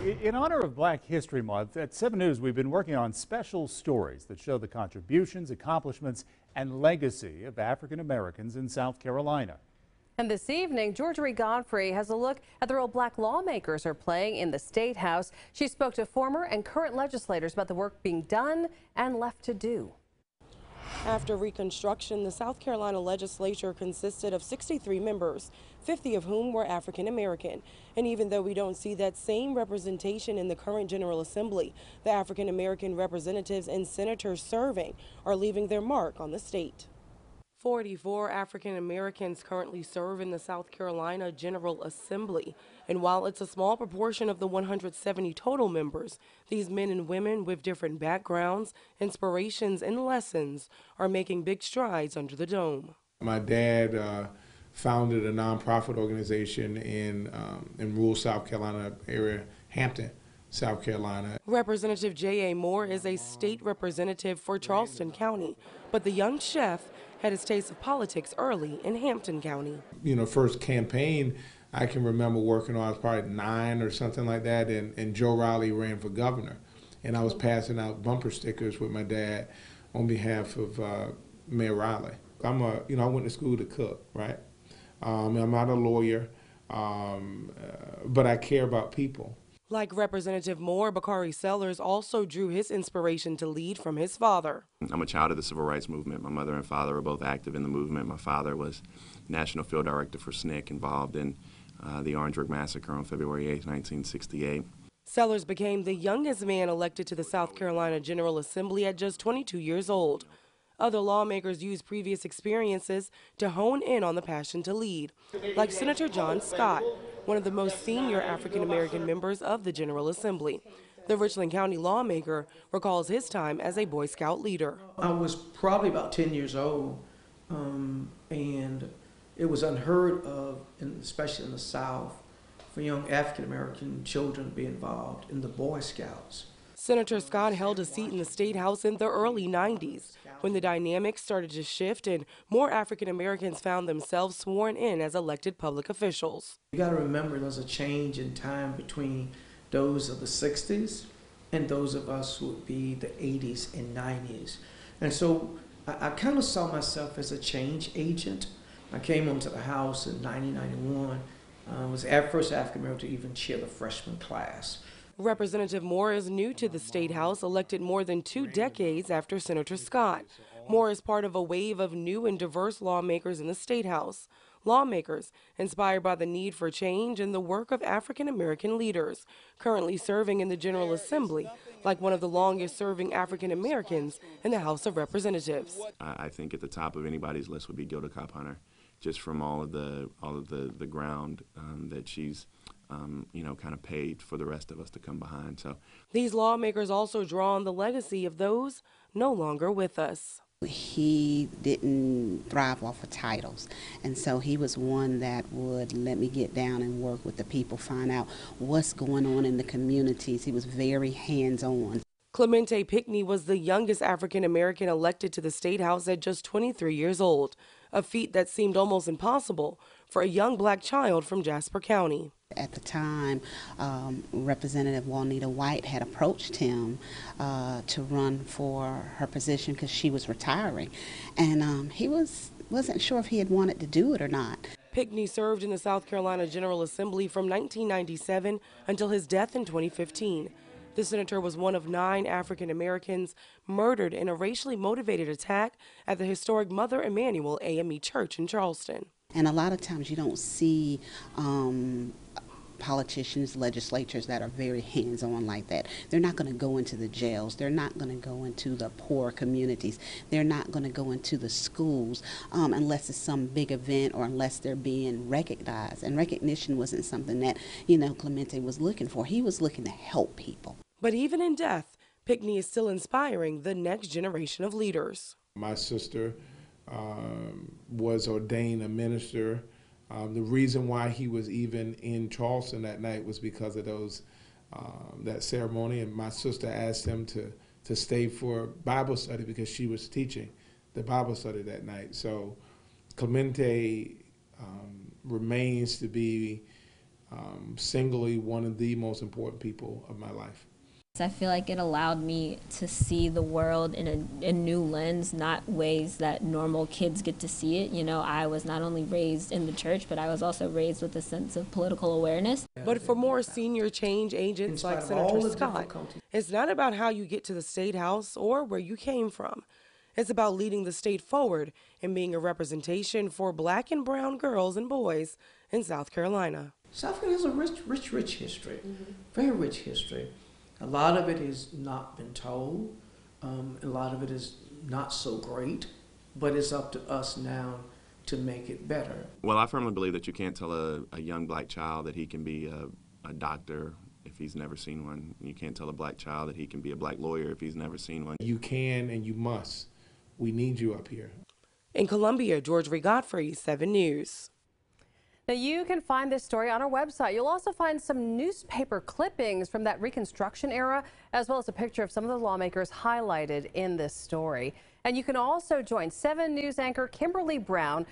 In honor of Black History Month, at 7 News, we've been working on special stories that show the contributions, accomplishments, and legacy of African Americans in South Carolina. And this evening, Georgia Godfrey has a look at the role Black lawmakers are playing in the State House. She spoke to former and current legislators about the work being done and left to do. After Reconstruction, the South Carolina legislature consisted of 63 members, 50 of whom were African American. And even though we don't see that same representation in the current General Assembly, the African American representatives and senators serving are leaving their mark on the state. 44 African Americans currently serve in the South Carolina General Assembly. And while it's a small proportion of the 170 total members, these men and women with different backgrounds, inspirations, and lessons are making big strides under the dome. My dad founded a nonprofit organization in rural South Carolina area, Hampton, South Carolina. Representative J.A. Moore is a state representative for Charleston County, but the young chef had his taste of politics early in Hampton County. You know, first campaign I can remember working on, I was probably 9 or something like that, and Joe Riley ran for governor. And I was passing out bumper stickers with my dad on behalf of Mayor Riley. I went to school to cook, right? I'm not a lawyer, but I care about people. Like Representative Moore, Bakari Sellers also drew his inspiration to lead from his father. I'm a child of the Civil Rights Movement. My mother and father were both active in the movement. My father was National Field Director for SNCC, involved in the Orangeburg Massacre on February 8, 1968. Sellers became the youngest man elected to the South Carolina General Assembly at just 22 years old. Other lawmakers used previous experiences to hone in on the passion to lead, like Senator John Scott, one of the most senior African-American members of the General Assembly. The Richland County lawmaker recalls his time as a Boy Scout leader. I was probably about 10 years old, and it was unheard of, especially in the South, for young African-American children to be involved in the Boy Scouts. Senator Scott held a seat in the State House in the early 90s, when the dynamics started to shift and more African Americans found themselves sworn in as elected public officials. You got to remember there's a change in time between those of the 60s and those of us who would be the 80s and 90s. And so I kind of saw myself as a change agent. I came onto the House in 1991. I was the first African American to even chair the freshman class. Representative Moore is new to the State House, elected more than 2 decades after Senator Scott. Moore is part of a wave of new and diverse lawmakers in the State House. Lawmakers inspired by the need for change and the work of African American leaders, currently serving in the General Assembly, like one of the longest serving African Americans in the House of Representatives. I think at the top of anybody's list would be Gilda Cobb Hunter, just from all of the ground that she's kind of paid for the rest of us to come behind. So these lawmakers also draw on the legacy of those no longer with us. He didn't thrive off of titles, and so he was one that would let me get down and work with the people, find out what's going on in the communities. He was very hands-on. Clemente Pickney was the youngest African American elected to the State House at just 23 years old, a feat that seemed almost impossible for a young Black child from Jasper County. At the time, Representative Juanita White had approached him to run for her position because she was retiring, and he wasn't sure if he had wanted to do it or not. Pickney served in the South Carolina General Assembly from 1997 until his death in 2015. The senator was one of 9 African Americans murdered in a racially motivated attack at the historic Mother Emanuel AME Church in Charleston. And a lot of times you don't see politicians, legislatures that are very hands-on like that. They're not going to go into the jails. They're not going to go into the poor communities. They're not going to go into the schools unless it's some big event or unless they're being recognized. And recognition wasn't something that, Clemente was looking for. He was looking to help people. But even in death, Pickney is still inspiring the next generation of leaders. My sister was ordained a minister. The reason why he was even in Charleston that night was because of that ceremony, and my sister asked him to stay for Bible study because she was teaching the Bible study that night. So Clemente remains to be singly one of the most important people of my life. I feel like it allowed me to see the world in a new lens, not ways that normal kids get to see it. You know, I was not only raised in the church, but I was also raised with a sense of political awareness. But for more senior change agents like Senator Scott, it's not about how you get to the State House or where you came from. It's about leading the state forward and being a representation for Black and brown girls and boys in South Carolina. South Carolina has a rich history, very rich history. A lot of it has not been told. A lot of it is not so great, but it's up to us now to make it better. Well, I firmly believe that you can't tell a young black child that he can be a doctor if he's never seen one. You can't tell a black child that he can be a black lawyer if he's never seen one. You can and you must. We need you up here. In Columbia, George Godfrey, 7 News. Now, you can find this story on our website. You'll also find some newspaper clippings from that Reconstruction era, as well as a picture of some of the lawmakers highlighted in this story. And you can also join 7 News anchor Kimberly Brown